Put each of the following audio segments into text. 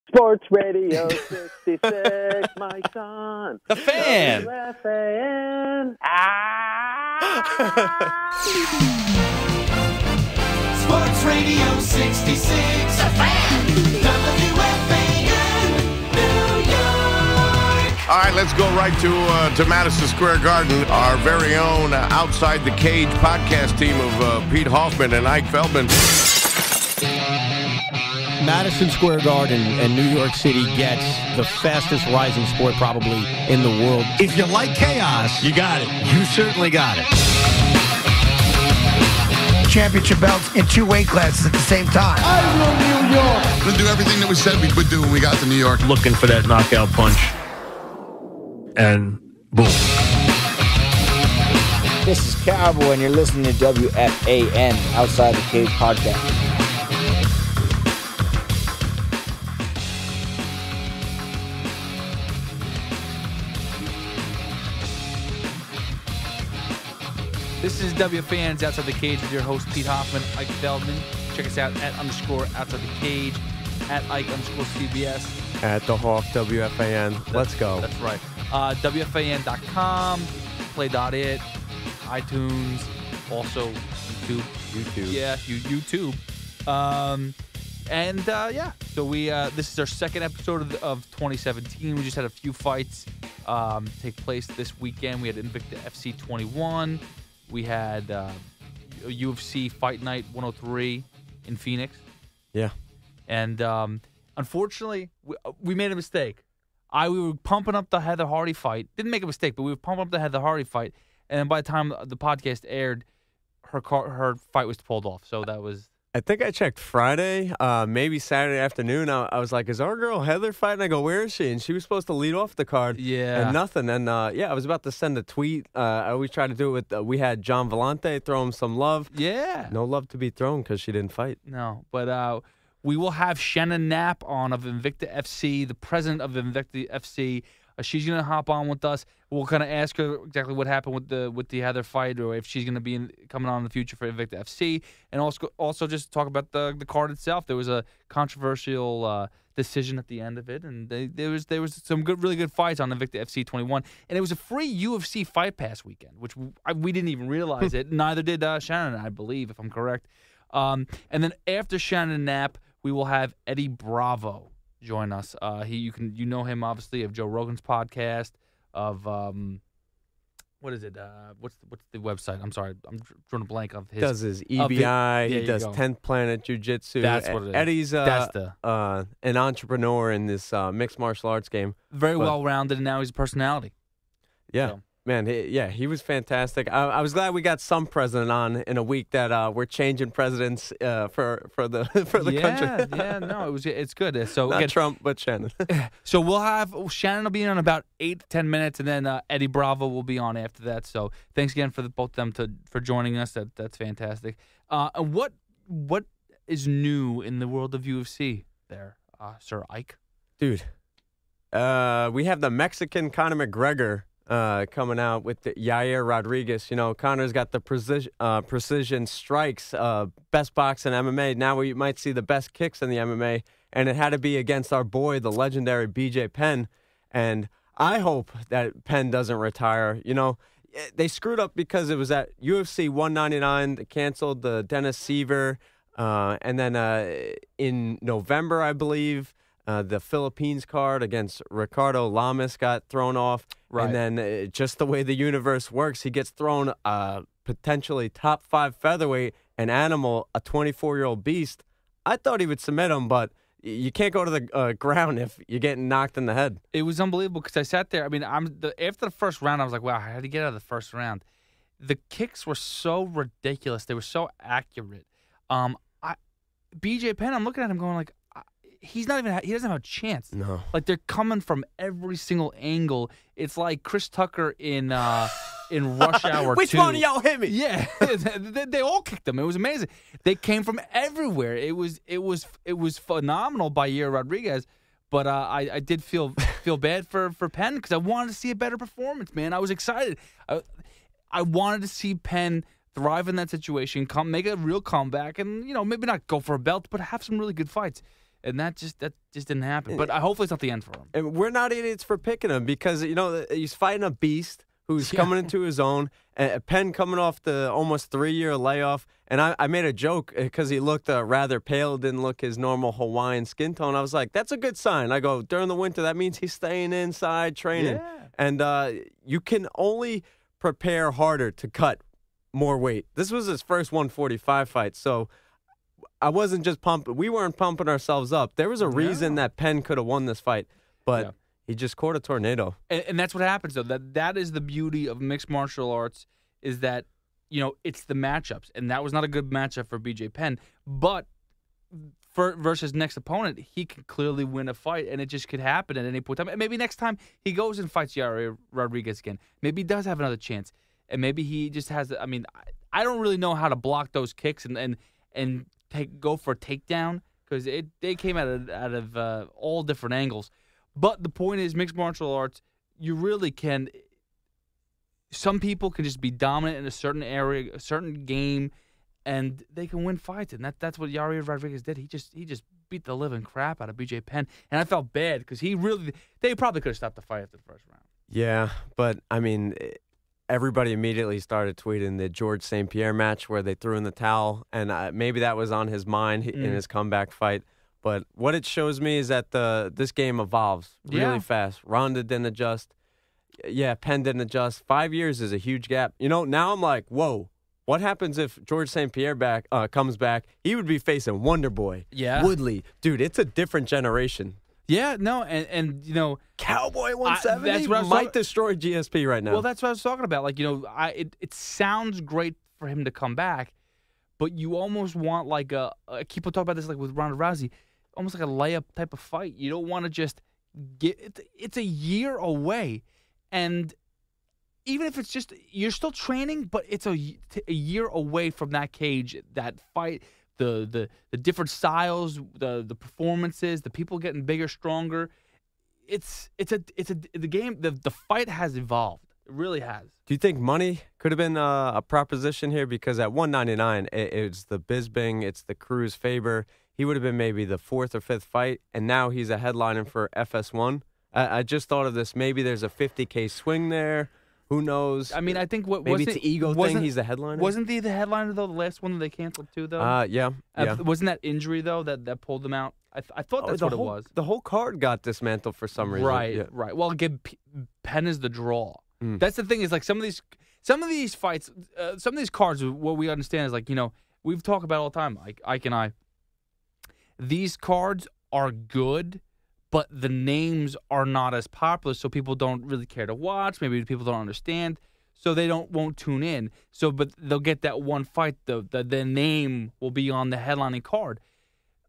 Sports Radio 66, my son. The Fan. WFAN. Sports Radio 66, The Fan. WFAN, New York. All right, let's go right to Madison Square Garden. Our very own Outside the Cage podcast team of Pete Hoffman and Ike Feldman. Madison Square Garden and New York City gets the fastest rising sport probably in the world. If you like chaos, You got it. you certainly got it. Championship belts in 2 weight classes at the same time. We're going to do everything that we said we would do when we got to New York. Looking for that knockout punch. And boom. This is Cowboy, and you're listening to WFAN, Outside the Cage podcast. This is WFAN's Outside the Cage with your host, Pete Hoffman, Ike Feldman. Check us out at _ Outside the Cage, at Ike _ CBS. At the Hawk, WFAN. Let's go. That's right. WFAN.com, play.it, iTunes, also YouTube. Yeah, YouTube. Yeah. So this is our second episode of 2017. We just had a few fights take place this weekend. We had Invicta FC 21. We had UFC Fight Night 103 in Phoenix. Yeah. And unfortunately, we made a mistake. We were pumping up the Heather Hardy fight. Didn't make a mistake, but we were pumping up the Heather Hardy fight. And then by the time the podcast aired, her fight was pulled off. So that was... I think I checked Friday, maybe Saturday afternoon. I was like, is our girl Heather fighting? I go, where is she? And she was supposed to lead off the card. Yeah. And nothing. And, I was about to send a tweet. I always try to do it with, we had John Vellante throw him some love. Yeah. No love to be thrown because she didn't fight. No, but we will have Shannon Knapp on of Invicta FC, the president of Invicta FC. She's going to hop on with us. We'll kind of ask her exactly what happened with the Heather fight, or if she's going to be coming on in the future for Invicta FC, and also just talk about the card itself. There was a controversial decision at the end of it, and there was some really good fights on Invicta FC 21, and it was a free UFC Fight Pass weekend, which we didn't even realize it. Neither did Shannon, I believe, if I'm correct. And then after Shannon Knapp, we will have Eddie Bravo join us. You know him obviously of Joe Rogan's podcast, of what is it? What's the website? I'm sorry, I'm drawing a blank of his. Does his EBI? He does 10th Planet Jiu-Jitsu. That's what it is. Eddie's an entrepreneur in this mixed martial arts game. Very well rounded, and now he's a personality. Yeah. So. Man, he was fantastic. I was glad we got some president on in a week that we're changing presidents for the country. Yeah, no, it's good. So Not again, Trump, but Shannon. So we'll have Shannon will be in about 8 to 10 minutes, and then Eddie Bravo will be on after that. So thanks again for both of them for joining us. That's fantastic. And what is new in the world of UFC there, Sir Ike? Dude, we have the Mexican Conor McGregor coming out with the Yair Rodriguez. You know, Conor's got the precision strikes, best box in MMA. Now we might see the best kicks in the MMA, and it had to be against our boy, the legendary BJ Penn. And I hope that Penn doesn't retire. You know, they screwed up because it was at UFC 199. They canceled the Dennis Seaver, and then in November, I believe, the Philippines card against Ricardo Lamas got thrown off. Right. And then just the way the universe works, he gets thrown potentially top 5 featherweight, an animal, a 24-year-old beast. I thought he would submit him, but you can't go to the ground if you're getting knocked in the head. It was unbelievable because I sat there. I mean, after the first round, I was like, wow, how did he get out of the first round? The kicks were so ridiculous. They were so accurate. BJ Penn, I'm looking at him going like, he doesn't have a chance. No. Like, they're coming from every single angle. It's like Chris Tucker in Rush Hour 2. Which one of y'all hit me? Yeah. they all kicked him. It was amazing. They came from everywhere. It was phenomenal by Yair Rodriguez. But I did feel bad for Penn because I wanted to see a better performance, man. I was excited. I wanted to see Penn thrive in that situation, make a real comeback, and maybe not go for a belt, but have some really good fights. And that just didn't happen. But hopefully it's not the end for him. And we're not idiots for picking him because, he's fighting a beast who's coming into his own. Penn coming off the almost 3-year layoff. And I made a joke because he looked rather pale, didn't look his normal Hawaiian skin tone. I was like, that's a good sign. I go, during the winter, that means he's staying inside training. Yeah. And you can only prepare harder to cut more weight. This was his first 145 fight. So I wasn't just pumping. We weren't pumping ourselves up. There was a reason that Penn could have won this fight. But he just caught a tornado. And that's what happens, though. That is the beauty of mixed martial arts is that, it's the matchups. And that was not a good matchup for BJ Penn. But versus next opponent, he can clearly win a fight, and it just could happen at any point in time. And maybe next time he goes and fights Yair Rodriguez again. Maybe he does have another chance. And maybe he just has – I mean, I don't really know how to block those kicks and go for a takedown because they came out of all different angles. But the point is, mixed martial arts, you really can – some people can just be dominant in a certain area, a certain game, and they can win fights. And that's what Yair Rodriguez did. He just beat the living crap out of BJ Penn. And I felt bad because they probably could have stopped the fight after the first round. Yeah, but, I mean, everybody immediately started tweeting the George St. Pierre match where they threw in the towel. And maybe that was on his mind in his comeback fight. But what it shows me is that this game evolves really fast. Ronda didn't adjust. Yeah, Penn didn't adjust. 5 years is a huge gap. Now I'm like, whoa. What happens if George St. Pierre comes back? He would be facing Wonder Boy. Yeah. Woodley. Dude, it's a different generation. Yeah, no, and Cowboy 170 might destroy GSP right now. Well, that's what I was talking about. Like, it sounds great for him to come back, but you almost want like people talk about this like with Ronda Rousey, almost like a layup type of fight. You don't want to just it's a year away. And even if it's just you're still training, but it's a year away from that cage, that fight, the different styles, the performances, the people getting bigger, stronger. The game. The fight has evolved. It really has. Do you think money could have been a proposition here? Because at 199, it's the Bisping, it's the Cruz Faber. He would have been maybe the 4th or 5th fight, and now he's a headliner for FS1. I just thought of this. Maybe there's a $50K swing there. Who knows? I mean, I think maybe it's an ego thing. He's the headliner. Wasn't he the headliner though? The last one that they canceled too, though. Yeah. Wasn't that injury though that pulled them out? I thought that's what it was. The whole card got dismantled for some reason. Right. Well, again, Penn is the draw. That's the thing. Is like some of these fights, some of these cards. What we understand is like we've talked about all the time. Like Ike and I. These cards are good, but the names are not as popular, so people don't really care to watch. Maybe people don't understand, so they won't tune in. So, but they'll get that one fight. The name will be on the headlining card.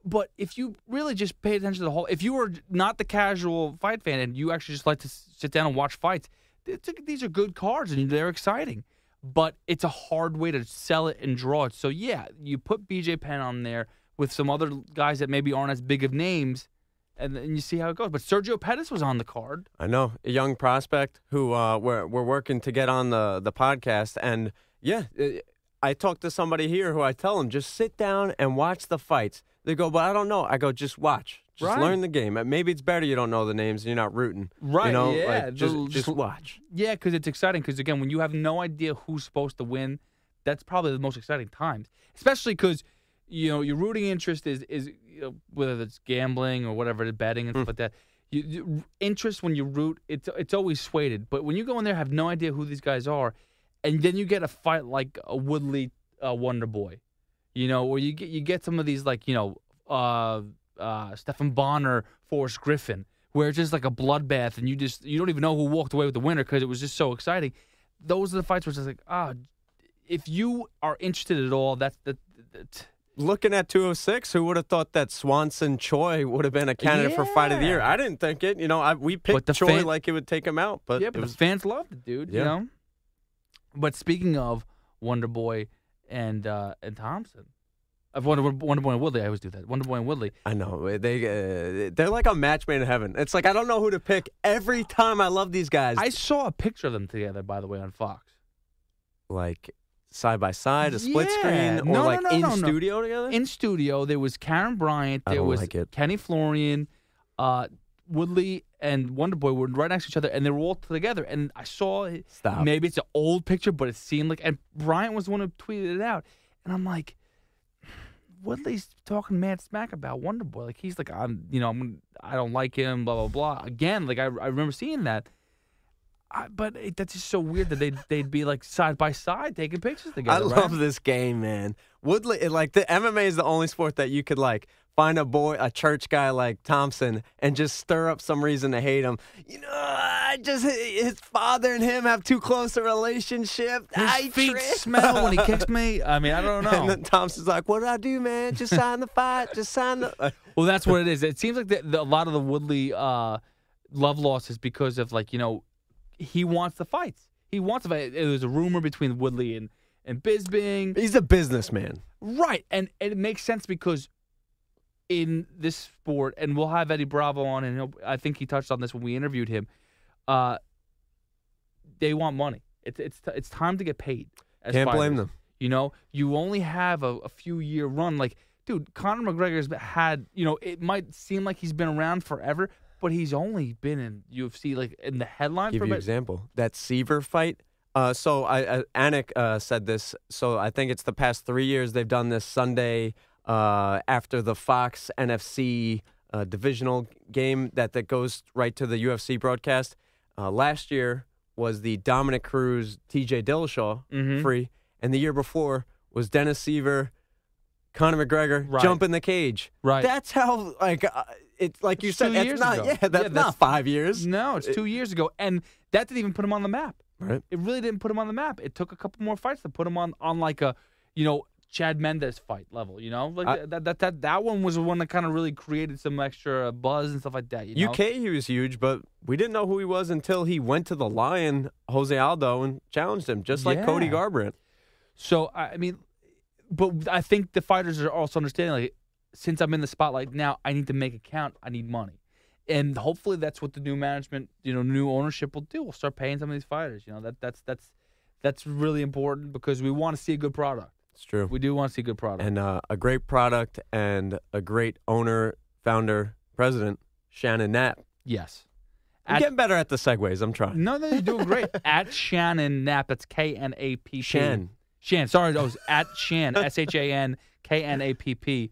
But if you really just pay attention to the whole, if you were not the casual fight fan and you actually just like to sit down and watch fights, these are good cards and they're exciting. But it's a hard way to sell it and draw it. So yeah, you put BJ Penn on there with some other guys that maybe aren't as big of names. And then you see how it goes. But Sergio Pettis was on the card. I know. A young prospect who we're working to get on the podcast. And, yeah, I talk to somebody here who I tell them, just sit down and watch the fights. They go, but I don't know. I go, just watch. Just learn the game. Maybe it's better you don't know the names and you're not rooting. Right, yeah. Like, just watch. Yeah, because it's exciting. Because, again, when you have no idea who's supposed to win, that's probably the most exciting times. Especially because, your rooting interest is whether it's gambling or whatever, betting and stuff like that. Interest when you root, it's always swayed. But when you go in there, have no idea who these guys are, and then you get a fight like a Woodley Wonder Boy, or you get some of these like Stephan Bonner, Forrest Griffin, where it's just like a bloodbath, and you don't even know who walked away with the winner because it was just so exciting. Those are the fights where it's just like if you are interested at all, that's the. Looking at 206, who would have thought that Swanson Choi would have been a candidate for Fight of the Year? I didn't think it. We picked Choi like it would take him out. But the fans loved it, dude. Yeah. But speaking of Wonder Boy and Thompson, of Wonder Boy and Woodley, I always do that. Wonder Boy and Woodley. I know. They're like a match made in heaven. It's like I don't know who to pick every time. I love these guys. I saw a picture of them together, by the way, on Fox. Like side by side, a split Yeah. screen, or in studio together? In studio, there was Karen Bryant, I there don't was like it. Kenny Florian, Woodley, and Wonder Boy were right next to each other, and they were all together. And I saw Stop. maybe it's an old picture, but it seemed like. And Bryant was the one who tweeted it out, and I'm like, Woodley's talking mad smack about Wonder Boy. Like he's like, I don't like him, blah blah blah. Again, like I remember seeing that. That's just so weird that they'd be like side by side taking pictures together. I love this game, man. Woodley, the MMA is the only sport that you could find a church guy like Thompson, and just stir up some reason to hate him. His father and him have too close a relationship. His feet smell when he kicks me. I mean, I don't know. And then Thompson's like, "What did I do, man? Just sign the fight. Just sign the." Well, that's what it is. It seems like a lot of the Woodley love loss is because of he wants the fights. He wants the fight. There was a rumor between Woodley and Bisping. He's a businessman, right? And it makes sense because in this sport, and we'll have Eddie Bravo on, and I think he touched on this when we interviewed him. They want money. It's time to get paid. Can't blame them. You only have a few year run. Like, dude, Conor McGregor's had. It might seem like he's been around forever, but he's only been in UFC in the headlines. Give you an example. That Seaver fight. So Anik said this. So I think it's the past 3 years they've done this Sunday after the Fox NFC divisional game that goes right to the UFC broadcast. Last year was the Dominic Cruz, TJ Dillashaw free, and the year before was Dennis Seaver, Conor McGregor jump in the cage. Right. That's how it's like you said. It's not. Ago. Yeah, that's not 5 years. No, it's 2 years ago, and that didn't even put him on the map. Right. It really didn't put him on the map. It took a couple more fights to put him on like a Chad Mendes fight level. That one was the one that kind of really created some extra buzz and stuff like that. UK, he was huge, but we didn't know who he was until he went to the Lion, Jose Aldo, and challenged him, just like Cody Garbrandt. So but I think the fighters are also understanding, since I'm in the spotlight now, I need to make it count. I need money. And hopefully that's what the new management, new ownership will do. We'll start paying some of these fighters. That's really important because we want to see a good product. It's true. We do want to see a good product. And a great product and a great owner, founder, president, Shannon Knapp. Yes. I'm getting better at the segues. I'm trying. No, you're doing great. At Shannon Knapp. That's Knapp. Shan. Sorry, that was at Shan. SHAN KNAPP.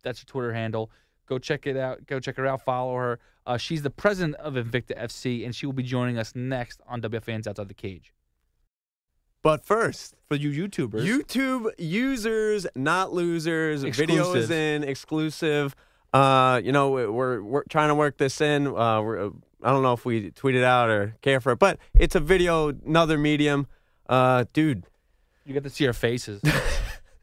That's her Twitter handle. Go check it out. Go check her out. Follow her. She's the president of Invicta FC, and she will be joining us next on WFAN's Outside the Cage. But first, for you YouTubers, YouTube users, not losers. Exclusive. Video is in exclusive. We're trying to work this in. I don't know if we tweet it out or care for it, but it's a video, another medium. Dude, you get to see our faces.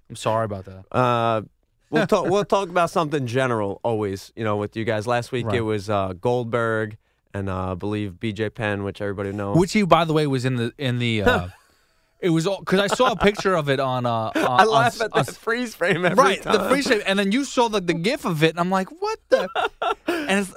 I'm sorry about that. We'll talk about something general always. With you guys. Last week It was Goldberg and I believe BJ Penn, which everybody knows. Which he, by the way, was in the. It was all because I saw a picture of it on. I laugh at that freeze frame every time. The freeze frame, and then you saw the GIF of it, and I'm like, what the? And it's,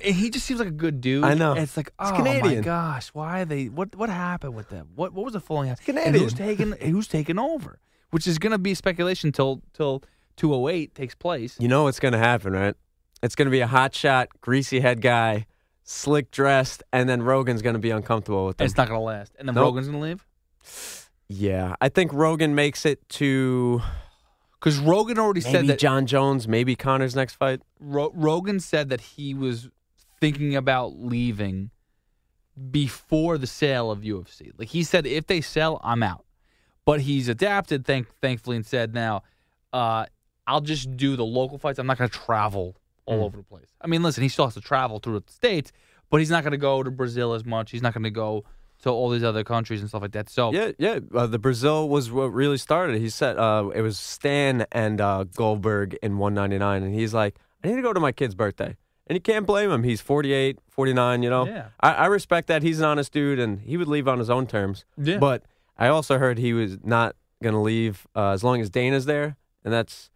he just seems like a good dude. I know. And it's like, It's oh Canadian. my gosh, why are they? What happened with them? What was the falling out? Canadian. And who's taking over? Which is going to be speculation till 208 takes place. You know what's going to happen, right? It's going to be a hotshot, greasy head guy, slick dressed, and then Rogan's going to be uncomfortable with them. It's not going to last, and then Nope. Rogan's going to leave. Yeah, I think Rogan makes it to. Because Rogan already said Maybe that John Jones, maybe Connor's next fight. Rogan said that he was thinking about leaving before the sale of UFC. Like he said, if they sell, I'm out. But he's adapted, thankfully, and said, now, I'll just do the local fights. I'm not going to travel all over the place. I mean, listen, he still has to travel through the States, but he's not going to go to Brazil as much. He's not going to go to all these other countries and stuff like that. So Yeah. The Brazil was what really started. He said it was Stan and Goldberg in 199, and he's like, I need to go to my kid's birthday. And you can't blame him. He's 48, 49, Yeah. I respect that. He's an honest dude, and he would leave on his own terms. Yeah. But I also heard he was not going to leave as long as Dana's there, and that's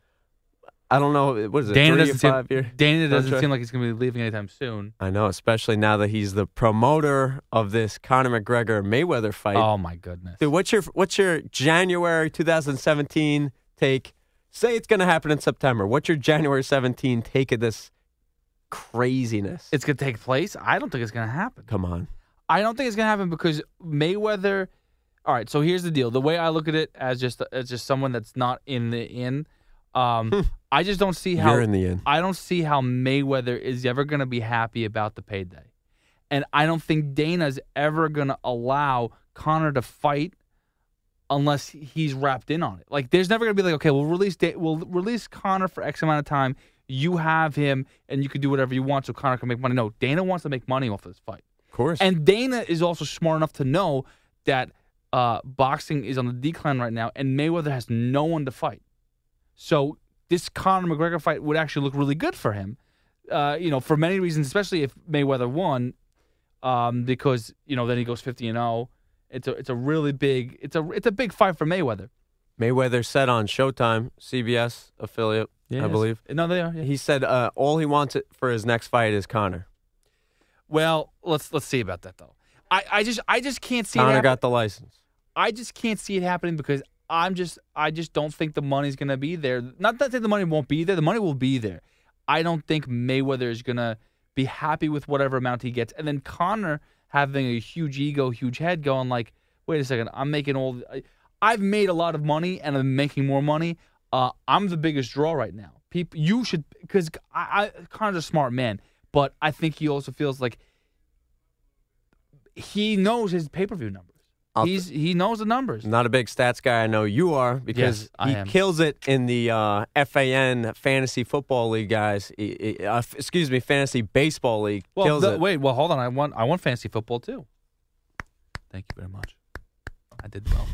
I don't know. What is it? Dana 3 or doesn't 5 year? Dana doesn't contract? seem like he's going to be leaving anytime soon. I know, especially now that he's the promoter of this Conor McGregor Mayweather fight. Oh my goodness, Dude, what's your January 2017 take? Say it's going to happen in September. What's your January 17 take of this craziness? it's going to take place? I don't think it's going to happen. Come on. I don't think it's going to happen because Mayweather. All right, so here's the deal. The way I look at it as just someone that's not in the in. I just don't see how You're in the in. I don't see how Mayweather is ever going to be happy about the payday, and I don't think Dana's ever going to allow Conor to fight unless he's wrapped in on it. Like, there's never going to be like, okay, we'll release Conor for X amount of time. You have him, and you can do whatever you want, so Conor can make money. No, Dana wants to make money off of this fight, Of course. and Dana is also smart enough to know that boxing is on the decline right now, and Mayweather has no one to fight. So this Conor McGregor fight would actually look really good for him, for many reasons, especially if Mayweather won, because then he goes 50-0. It's a really big it's a big fight for Mayweather. Mayweather said on Showtime, CBS affiliate, I believe. No, they are. Yeah. He said all he wants for his next fight is Conor. Well, let's see about that though. I just can't see. Conor got the license. I just can't see it happening because I just don't think the money's going to be there. Not that the money won't be there. The money will be there. I don't think Mayweather is going to be happy with whatever amount he gets. And then Conor having a huge ego, huge head going like, wait a second, I've made a lot of money and I'm making more money. I'm the biggest draw right now. People, you should, because Conor's a smart man, but I think he also feels like he knows his pay-per-view numbers. He knows the numbers. Not a big stats guy. I know you are because Yes, I am. kills it in the FAN Fantasy Football League, guys. Fantasy Baseball League. Kills it. Wait, well, hold on. I won fantasy football too. Thank you very much. I did well.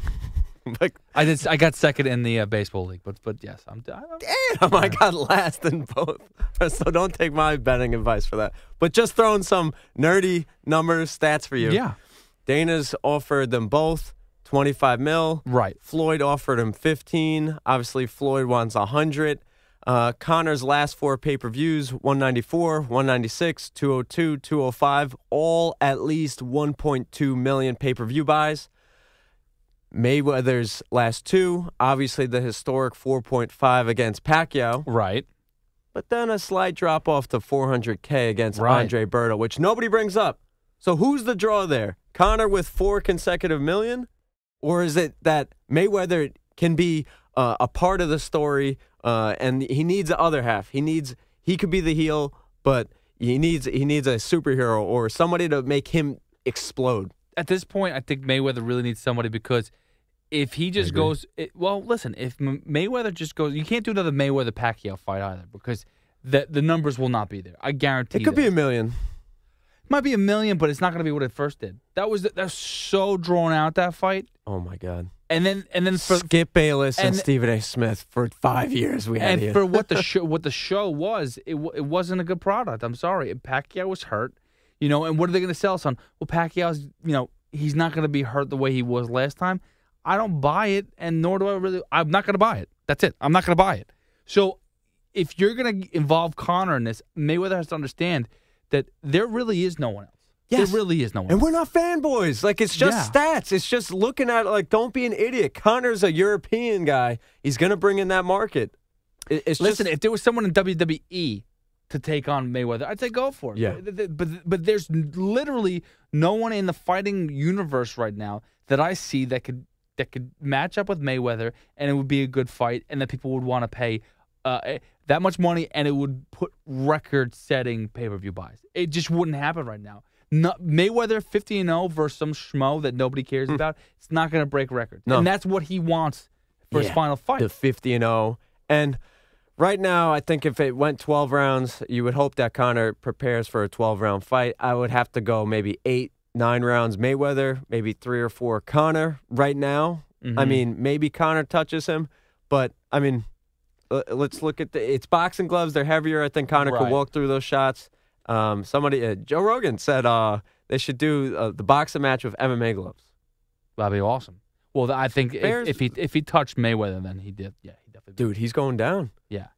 I got second in the baseball league, but yes, I'm. Damn, I got last in both. So don't take my betting advice for that. But just throwing some nerdy numbers, stats for you. Yeah. Dana's offered them both $25 million. Right. Floyd offered him 15. Obviously, Floyd wants 100. Conor's last 4 pay-per-views, 194, 196, 202, 205, all at least 1.2 million pay-per-view buys. Mayweather's last 2, obviously the historic 4.5 against Pacquiao. Right. But then a slight drop off to $400K against Right. Andre Berto, which nobody brings up. So who's the draw there? Conor with 4 consecutive million? Or is it that Mayweather can be a part of the story and he needs the other half? He could be the heel, but he needs a superhero or somebody to make him explode. At this point, I think Mayweather really needs somebody because if he just goes, if Mayweather just goes, you can't do another Mayweather Pacquiao fight either because the numbers will not be there. I guarantee. It could be $1 million. It might be $1 million, but it's not going to be what it first did. That's so drawn out, that fight. Oh my God. And then for Skip Bayless and Stephen A. Smith for 5 years we had and here. for what the show was, it wasn't a good product. I'm sorry. Pacquiao was hurt, and what are they going to sell us on? Well, Pacquiao's, he's not going to be hurt the way he was last time. I don't buy it, and nor do I really. I'm not going to buy it. That's it. I'm not going to buy it. So if you're going to involve Conor in this, Mayweather has to understand that there really is no one else. Yes. There really is no one And else. we're not fanboys. Like, it's just stats. It's just looking at it like, don't be an idiot. Conor's a European guy. He's going to bring in that market. Listen, if there was someone in WWE to take on Mayweather, I'd say go for it. Yeah. But there's literally no one in the fighting universe right now that I see that could match up with Mayweather, and it would be a good fight, and that people would want to pay that much money, and it would put record-setting pay-per-view buys. It just wouldn't happen right now. Mayweather 50-0 versus some schmo that nobody cares about. It's not going to break records, and that's what he wants for his final fight. The 50-0, and right now, I think if it went 12 rounds, you would hope that Conor prepares for a 12-round fight. I would have to go maybe 8, 9 rounds Mayweather, maybe 3 or 4 Conor right now. Mm-hmm. I mean, maybe Conor touches him, but I mean, let's look at it's boxing gloves. They're heavier. I think Conor could walk through those shots. Joe Rogan said they should do the boxing match with MMA gloves. That'd be awesome. Well, I think if he touched Mayweather, then he did. Yeah, he definitely. Dude, he's going down. Yeah.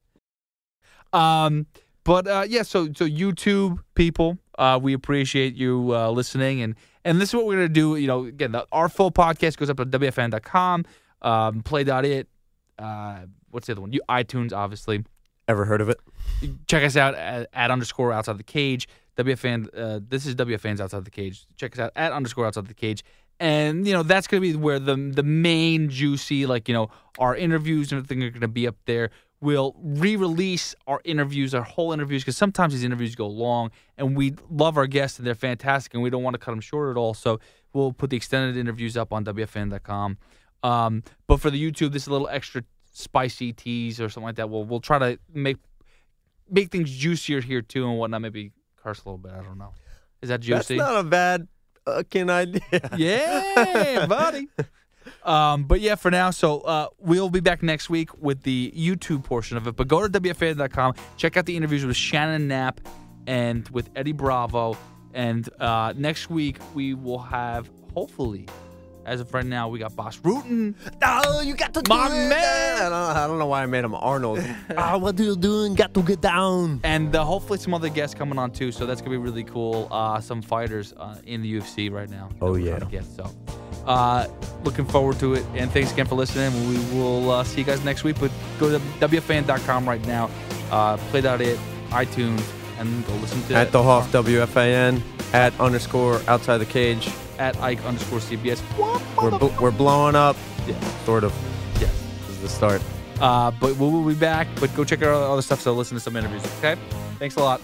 Yeah, so YouTube people, we appreciate you listening, and this is what we're gonna do. You know, again, our full podcast goes up to WFAN.com, Play.it. What's the other one? iTunes, obviously. Ever heard of it? Check us out at _ outside the cage. WFAN. This is WFAN's Outside the Cage. Check us out at _ outside the cage. And, that's going to be where the main juicy, our interviews and everything are going to be up there. We'll re-release our interviews, our whole interviews, because sometimes these interviews go long, and we love our guests, and they're fantastic, and we don't want to cut them short at all. So we'll put the extended interviews up on WFAN.com. But for the YouTube, this is a little extra spicy tease or something like that. We'll try to make things juicier here, too, and whatnot. Maybe curse a little bit. I don't know. Is that juicy? That's not a bad fucking idea. Yeah, buddy. But yeah, for now, so we'll be back next week with the YouTube portion of it. But go to WFAN.com, check out the interviews with Shannon Knapp and with Eddie Bravo. And next week, we will have, hopefully, as of right now, we got Boss Rutan. Oh, you got to do My it. man. I don't know why I made him Arnold. What are you doing? Got to get down. And hopefully some other guests coming on, too. So that's going to be really cool. Some fighters in the UFC right now. Oh, yeah. Looking forward to it. And thanks again for listening. We will see you guys next week. But go to WFAN.com right now. Play.it, iTunes, and go listen to At the Hoff, WFAN, at _ outside the cage. At Ike _CBS. We're blowing up. Yeah. Sort of. Yes. This is the start. But we'll be back. But go check out our other stuff. So listen to some interviews. Okay? Thanks a lot.